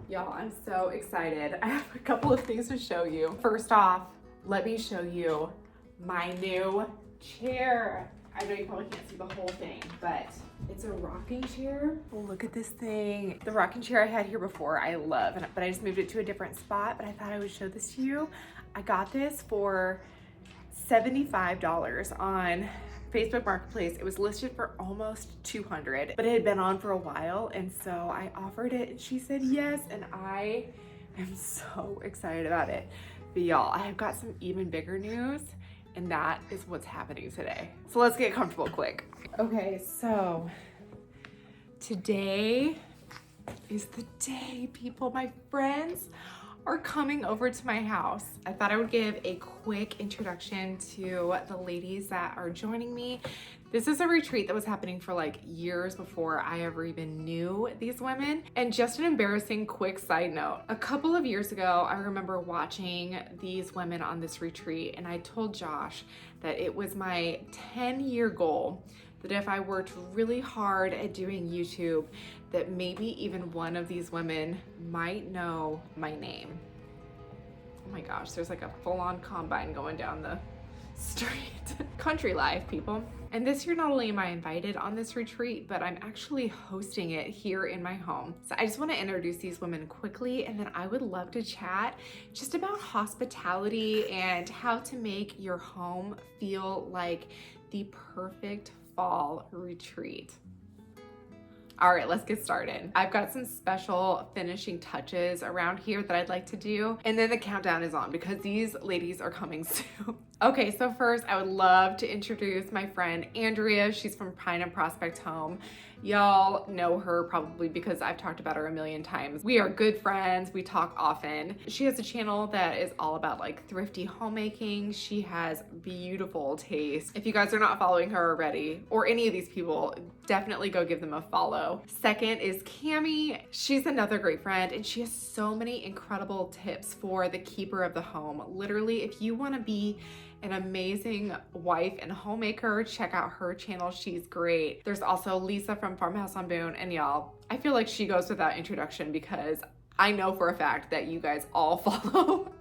Y'all, I'm so excited. I have a couple of things to show you. First off, let me show you my new chair. I know you probably can't see the whole thing, but it's a rocking chair. Look at this thing. The rocking chair I had here before, I love, but I just moved it to a different spot, but I thought I would show this to you. I got this for $75 on Facebook Marketplace. It was listed for almost $200, but it had been on for a while, and so I offered it and she said yes, and I am so excited about it. But y'all, I have got some even bigger news, and that is what's happening today. So let's get comfortable quick. Okay, so today is the day, people. My friends are coming over to my house. I thought I would give a quick introduction to the ladies that are joining me. This is a retreat that was happening for like years before I ever even knew these women. And just an embarrassing quick side note, a couple of years ago, I remember watching these women on this retreat, and I told Josh that it was my 10-year goal that if I worked really hard at doing YouTube, that maybe even one of these women might know my name. Oh my gosh, there's like a full-on combine going down the street. Country life, people. And this year, not only am I invited on this retreat, but I'm actually hosting it here in my home. So I just want to introduce these women quickly, and then I would love to chat just about hospitality and how to make your home feel like the perfect fall retreat. All right, let's get started. I've got some special finishing touches around here that I'd like to do, and then the countdown is on because these ladies are coming soon. Okay, so first I would love to introduce my friend Andrea. She's from Pine and Prospect Home. Y'all know her probably because I've talked about her a million times. We are good friends, we talk often. She has a channel that is all about like thrifty homemaking. She has beautiful taste. If you guys are not following her already, or any of these people, definitely go give them a follow. Second is Cami. She's another great friend, and she has so many incredible tips for the keeper of the home. Literally, if you want to be an amazing wife and homemaker, check out her channel. She's great. There's also Lisa from Farmhouse on Boone, and y'all, I feel like she goes without introduction because I know for a fact that you guys all follow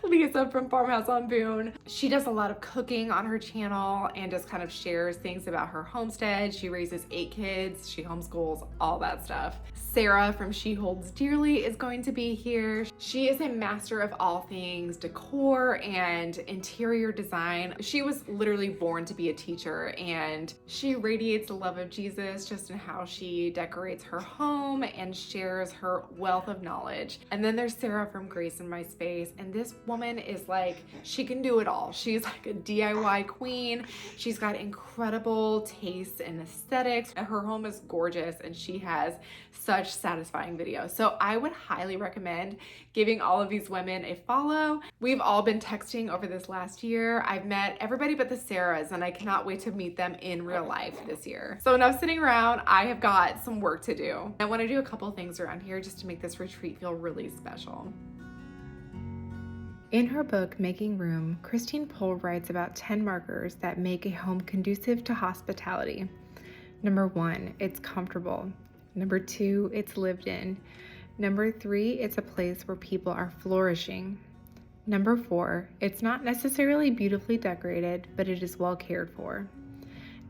Lisa from Farmhouse on Boone. She does a lot of cooking on her channel and just kind of shares things about her homestead. She raises 8 kids, she homeschools, all that stuff. Sarah from She Holds Dearly is going to be here. She is a master of all things decor and interior design. She was literally born to be a teacher, and she radiates the love of Jesus just in how she decorates her home and shares her wealth of knowledge. And then there's Sarah from Grace in My Space, and this woman is like, she can do it all. She's like a DIY queen. She's got incredible tastes and aesthetics. Her home is gorgeous, and she has such satisfying videos. So I would highly recommend giving all of these women a follow. We've all been texting over this last year. I've met everybody but the Sarahs, and I cannot wait to meet them in real life this year. So enough sitting around. I have got some work to do. I want to do a couple things around here just to make this retreat feel really special. In her book, Making Room, Christine Pohl writes about 10 markers that make a home conducive to hospitality. Number 1, it's comfortable. Number 2, it's lived in. Number 3, it's a place where people are flourishing. Number 4, it's not necessarily beautifully decorated, but it is well cared for.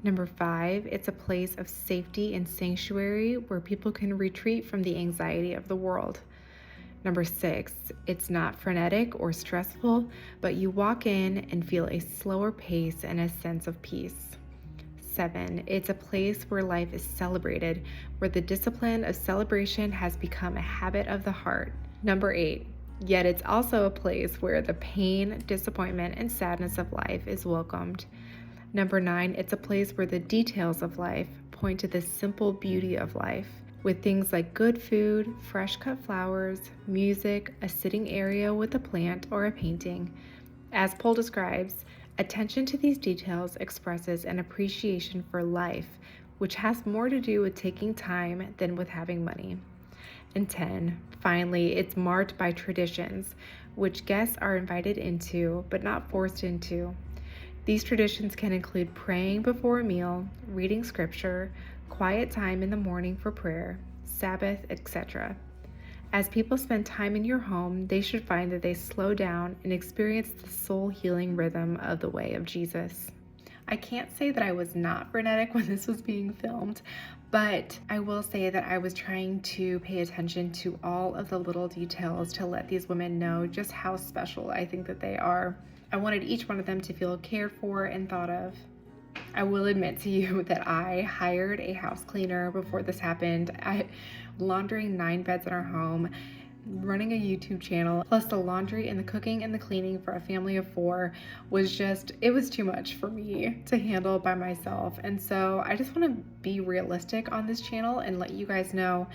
Number 5, it's a place of safety and sanctuary where people can retreat from the anxiety of the world. Number 6, it's not frenetic or stressful, but you walk in and feel a slower pace and a sense of peace. 7, it's a place where life is celebrated, where the discipline of celebration has become a habit of the heart. Number 8, yet it's also a place where the pain, disappointment, and sadness of life is welcomed. Number 9, it's a place where the details of life point to the simple beauty of life, with things like good food, fresh cut flowers, music, a sitting area with a plant or a painting. As Pohl describes, attention to these details expresses an appreciation for life, which has more to do with taking time than with having money. And 10, finally, it's marked by traditions, which guests are invited into but not forced into. These traditions can include praying before a meal, reading scripture, quiet time in the morning for prayer, Sabbath, etc. As people spend time in your home, they should find that they slow down and experience the soul-healing rhythm of the way of Jesus. I can't say that I was not frenetic when this was being filmed, but I will say that I was trying to pay attention to all of the little details to let these women know just how special I think that they are. I wanted each one of them to feel cared for and thought of. I will admit to you that I hired a house cleaner before this happened. Laundering 9 beds in our home, running a YouTube channel, plus the laundry and the cooking and the cleaning for a family of 4 was it was too much for me to handle by myself. And so I just want to be realistic on this channel and let you guys know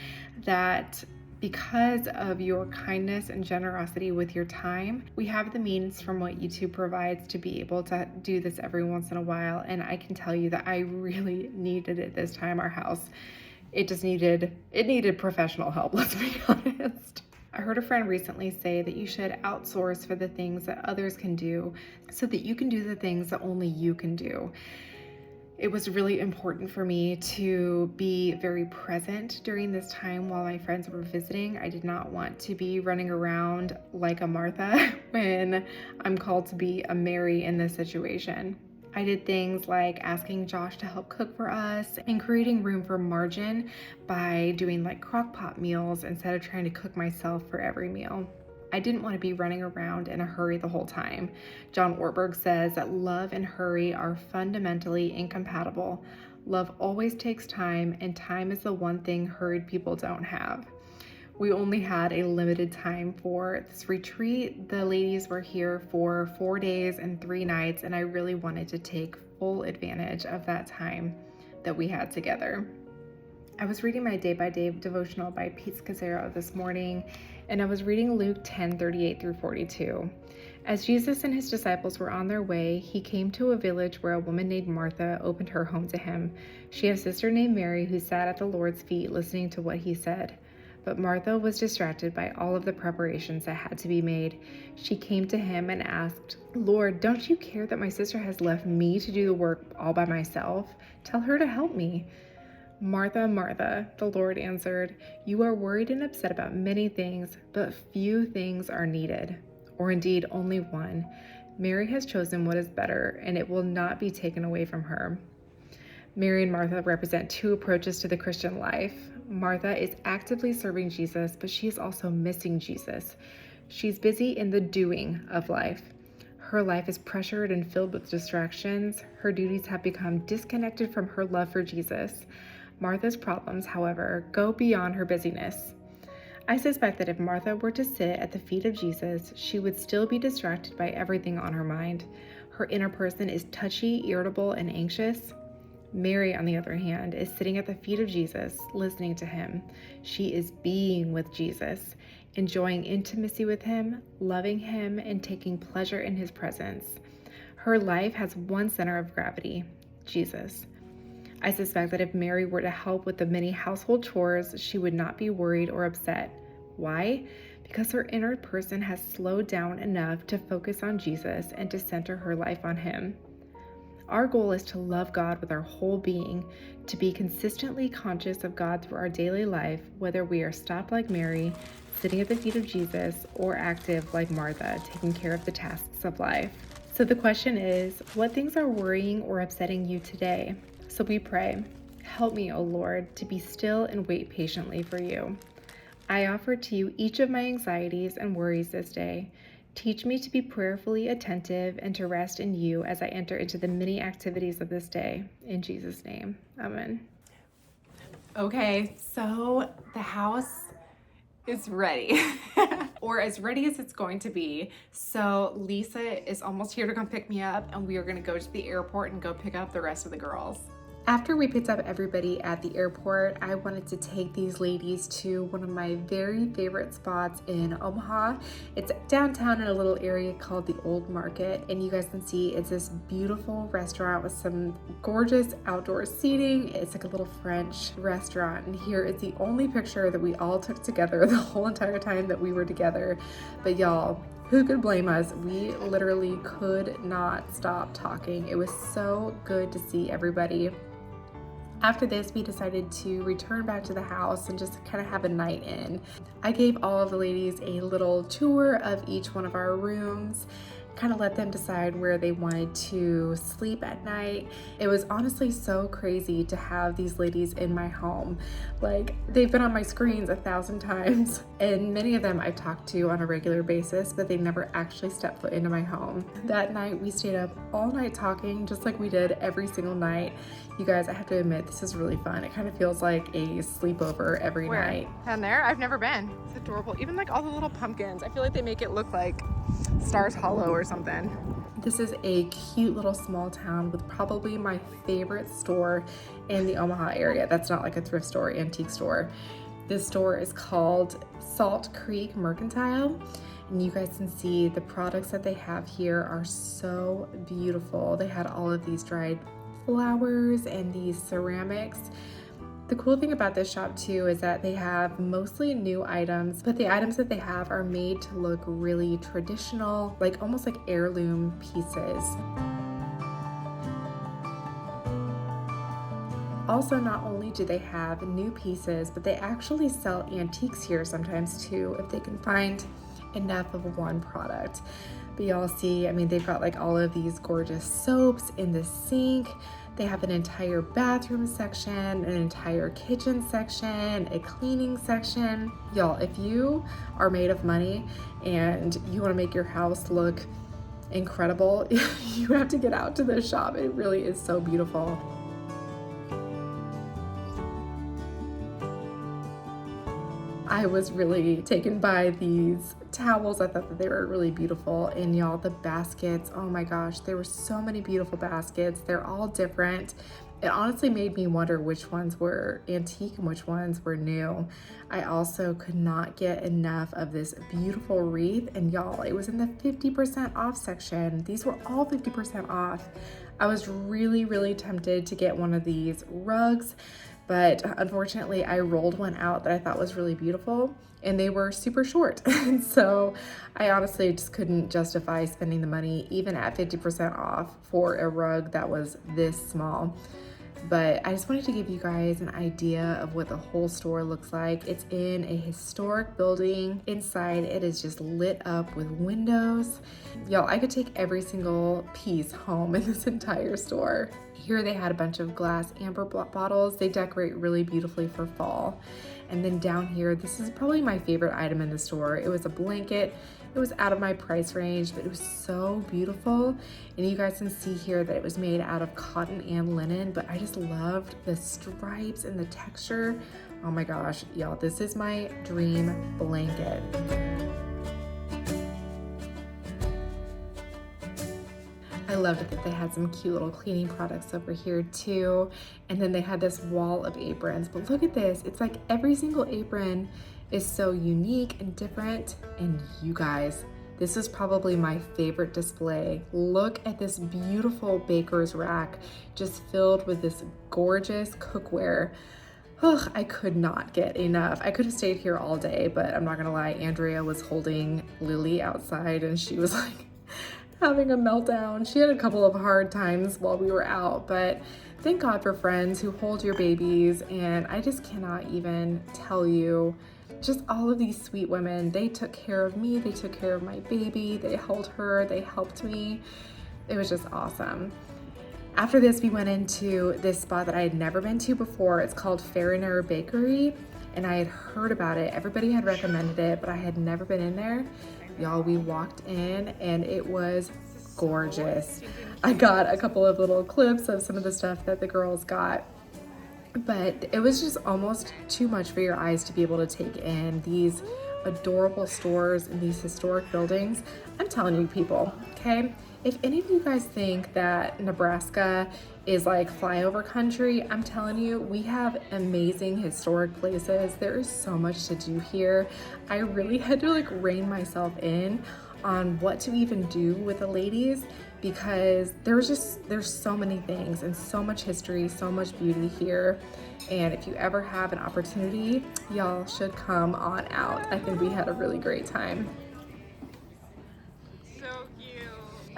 that because of your kindness and generosity with your time, we have the means from what YouTube provides to be able to do this every once in a while. And I can tell you that I really needed it this time. Our house, it needed professional help, let's be honest. I heard a friend recently say that you should outsource for the things that others can do so that you can do the things that only you can do. It was really important for me to be very present during this time while my friends were visiting. I did not want to be running around like a Martha when I'm called to be a Mary in this situation. I did things like asking Josh to help cook for us and creating room for margin by doing like crock pot meals instead of trying to cook myself for every meal. I didn't want to be running around in a hurry the whole time. John Ortberg says that love and hurry are fundamentally incompatible. Love always takes time, and time is the one thing hurried people don't have. We only had a limited time for this retreat. The ladies were here for 4 days and 3 nights, and I really wanted to take full advantage of that time that we had together. I was reading my day-by-day devotional by Pete Scazzero this morning, and I was reading Luke 10:38 through 42. As Jesus and his disciples were on their way, he came to a village where a woman named Martha opened her home to him. She had a sister named Mary who sat at the Lord's feet listening to what he said. But Martha was distracted by all of the preparations that had to be made. She came to him and asked, "Lord, don't you care that my sister has left me to do the work all by myself? Tell her to help me." "Martha, Martha," the Lord answered, "you are worried and upset about many things, but few things are needed, or indeed only one. Mary has chosen what is better, and it will not be taken away from her." Mary and Martha represent 2 approaches to the Christian life. Martha is actively serving Jesus, but she is also missing Jesus. She's busy in the doing of life. Her life is pressured and filled with distractions. Her duties have become disconnected from her love for Jesus. Martha's problems, however, go beyond her busyness. I suspect that if Martha were to sit at the feet of Jesus, she would still be distracted by everything on her mind. Her inner person is touchy, irritable, and anxious. Mary, on the other hand, is sitting at the feet of Jesus, listening to him. She is being with Jesus, enjoying intimacy with him, loving him, and taking pleasure in his presence. Her life has one center of gravity, Jesus. I suspect that if Mary were to help with the many household chores, she would not be worried or upset. Why? Because her inner person has slowed down enough to focus on Jesus and to center her life on him. Our goal is to love God with our whole being, to be consistently conscious of God through our daily life, whether we are stopped like Mary, sitting at the feet of Jesus, or active like Martha, taking care of the tasks of life. So the question is, what things are worrying or upsetting you today? So we pray, "Help me, O Lord, to be still and wait patiently for you." I offer to you each of my anxieties and worries this day. Teach me to be prayerfully attentive and to rest in you as I enter into the many activities of this day. In Jesus' name, amen. Okay, so the house is ready, or as ready as it's going to be. So Lisa is almost here to come pick me up, and we are gonna go to the airport and go pick up the rest of the girls. After we picked up everybody at the airport, I wanted to take these ladies to one of my very favorite spots in Omaha. It's downtown in a little area called the Old Market, and you guys can see it's this beautiful restaurant with some gorgeous outdoor seating. It's like a little French restaurant, and here is the only picture that we all took together the whole entire time that we were together. But y'all, who could blame us? We literally could not stop talking. It was so good to see everybody. After this, we decided to return back to the house and just kind of have a night in. I gave all of the ladies a little tour of each one of our rooms, kind of let them decide where they wanted to sleep at night. It was honestly so crazy to have these ladies in my home. Like, they've been on my screens 1,000 times, and many of them I've talked to on a regular basis, but they never actually stepped foot into my home. That night, we stayed up all night talking, just like we did every single night. You guys, I have to admit, this is really fun. It kind of feels like a sleepover every night. Down there? I've never been. It's adorable. Even like all the little pumpkins. I feel like they make it look like Stars Hollow or something. This is a cute little small town with probably my favorite store in the Omaha area. That's not like a thrift store, antique store. This store is called Salt Creek Mercantile. And you guys can see the products that they have here are so beautiful. They had all of these dried flowers and these ceramics. The cool thing about this shop too is that they have mostly new items, but the items that they have are made to look really traditional, like almost like heirloom pieces. Also, not only do they have new pieces, but they actually sell antiques here sometimes too, if they can find enough of one product. But y'all see, I mean, they've got like all of these gorgeous soaps in the sink. They have an entire bathroom section, an entire kitchen section, a cleaning section. Y'all, if you are made of money and you want to make your house look incredible, you have to get out to this shop. It really is so beautiful. I was really taken by these towels. I thought that they were really beautiful. And y'all, the baskets, oh my gosh, there were so many beautiful baskets. They're all different. It honestly made me wonder which ones were antique and which ones were new. I also could not get enough of this beautiful wreath. And y'all, it was in the 50% off section. These were all 50% off. I was really, really tempted to get one of these rugs, but unfortunately I rolled one out that I thought was really beautiful and they were super short. And so I honestly just couldn't justify spending the money even at 50% off for a rug that was this small. But I just wanted to give you guys an idea of what the whole store looks like. It's in a historic building. Inside, it is just lit up with windows. Y'all, I could take every single piece home in this entire store. Here they had a bunch of glass amber bottles. They decorate really beautifully for fall. And then down here, this is probably my favorite item in the store. It was a blanket. It was out of my price range, but it was so beautiful. And you guys can see here that it was made out of cotton and linen, but I just loved the stripes and the texture. Oh my gosh, y'all, this is my dream blanket. I loved it that they had some cute little cleaning products over here too. And then they had this wall of aprons, but look at this. It's like every single apron is so unique and different. And you guys, this is probably my favorite display. Look at this beautiful baker's rack just filled with this gorgeous cookware. Oh, I could not get enough. I could have stayed here all day, but I'm not gonna lie, Andrea was holding Lily outside and she was like having a meltdown. She had a couple of hard times while we were out, but thank God for friends who hold your babies. And I just cannot even tell you, just all of these sweet women, they took care of me, they took care of my baby, they held her, they helped me. It was just awesome. After this, we went into this spot that I had never been to before. It's called Fariner Bakery, and I had heard about it. Everybody had recommended it, but I had never been in there. Y'all, we walked in and it was gorgeous. I got a couple of little clips of some of the stuff that the girls got, but it was just almost too much for your eyes to be able to take in. These adorable stores in these historic buildings. I'm telling you people, okay? If any of you guys think that Nebraska is like flyover country, I'm telling you, we have amazing historic places. There is so much to do here. I really had to like rein myself in on what to even do with the ladies, because there's so many things and so much history, so much beauty here. And if you ever have an opportunity, y'all should come on out. I think we had a really great time.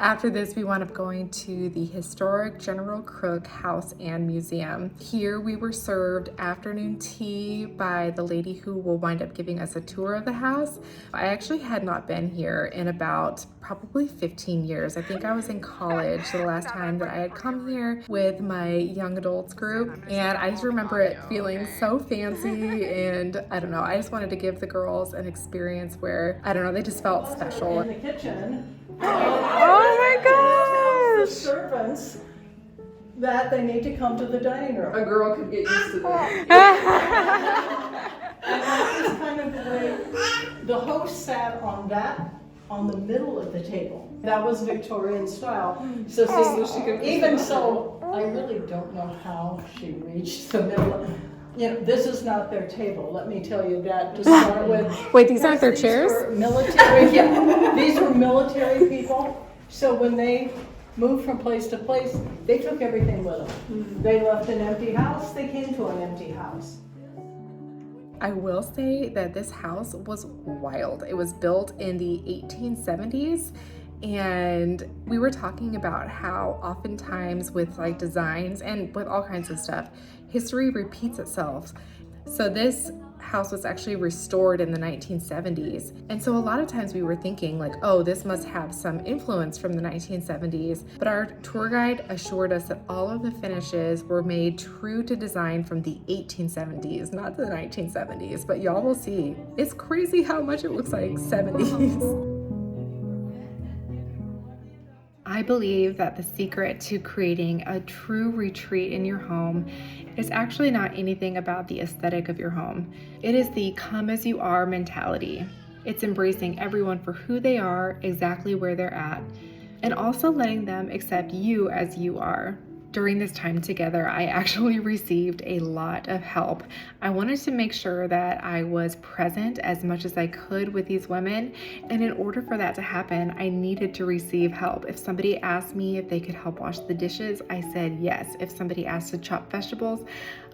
After this, we wound up going to the historic General Crook House and Museum. Here we were served afternoon tea by the lady who will wind up giving us a tour of the house. I actually had not been here in about probably 15 years. I think I was in college the last time that I had come here with my young adults group. And I just remember it feeling so fancy, and I don't know, I just wanted to give the girls an experience where, I don't know, they just felt special. In the kitchen. Oh my gosh! The servants that they need to come to the dining room. A girl could get used to that. And that was kind of the way the host sat on the middle of the table. That was Victorian style. So see, even so, I really don't know how she reached the middle. You know, this is not their table. Let me tell you that to start with. Wait, these aren't their chairs? Were military. Yeah, these were military people. So when they moved from place to place, they took everything with them. They left an empty house. They came to an empty house. I will say that this house was wild. It was built in the 1870s. And we were talking about how oftentimes with like designs and with all kinds of stuff, history repeats itself. So this house was actually restored in the 1970s. And so a lot of times we were thinking like, oh, this must have some influence from the 1970s. But our tour guide assured us that all of the finishes were made true to design from the 1870s, not the 1970s. But y'all will see, it's crazy how much it looks like 70s. I believe that the secret to creating a true retreat in your home is actually not anything about the aesthetic of your home. It is the come as you are mentality. It's embracing everyone for who they are, exactly where they're at, and also letting them accept you as you are. During this time together, I actually received a lot of help. I wanted to make sure that I was present as much as I could with these women. And in order for that to happen, I needed to receive help. If somebody asked me if they could help wash the dishes, I said yes. If somebody asked to chop vegetables,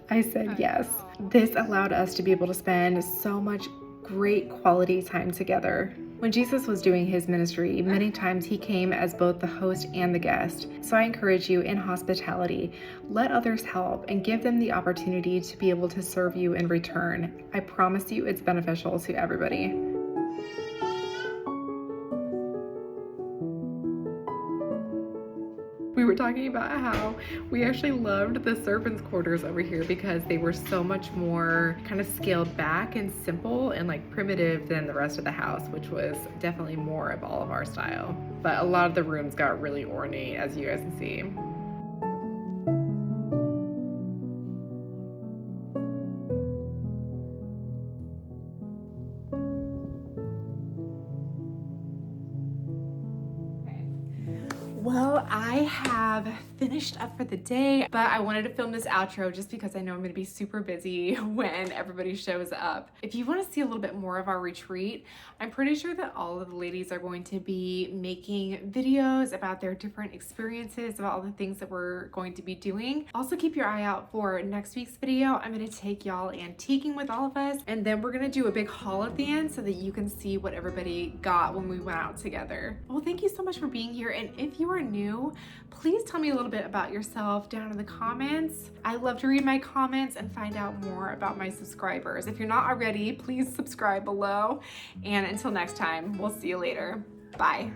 I said yes. This allowed us to be able to spend so much great quality time together. When Jesus was doing his ministry, many times he came as both the host and the guest. So I encourage you in hospitality, let others help and give them the opportunity to be able to serve you in return. I promise you it's beneficial to everybody. We were talking about how we actually loved the servants' quarters over here because they were so much more kind of scaled back and simple and like primitive than the rest of the house, which was definitely more of all of our style. But a lot of the rooms got really ornate, as you guys can see. Well, I have finished up for the day, but I wanted to film this outro just because I know I'm going to be super busy when everybody shows up. If you want to see a little bit more of our retreat, I'm pretty sure that all of the ladies are going to be making videos about their different experiences, about all the things that we're going to be doing. Also, keep your eye out for next week's video. I'm going to take y'all antiquing with all of us, and then we're going to do a big haul at the end so that you can see what everybody got when we went out together. Well, thank you so much for being here, and if you are new, please tell me a little bit about yourself down in the comments. I love to read my comments and find out more about my subscribers. If you're not already, please subscribe below. And until next time, we'll see you later. Bye.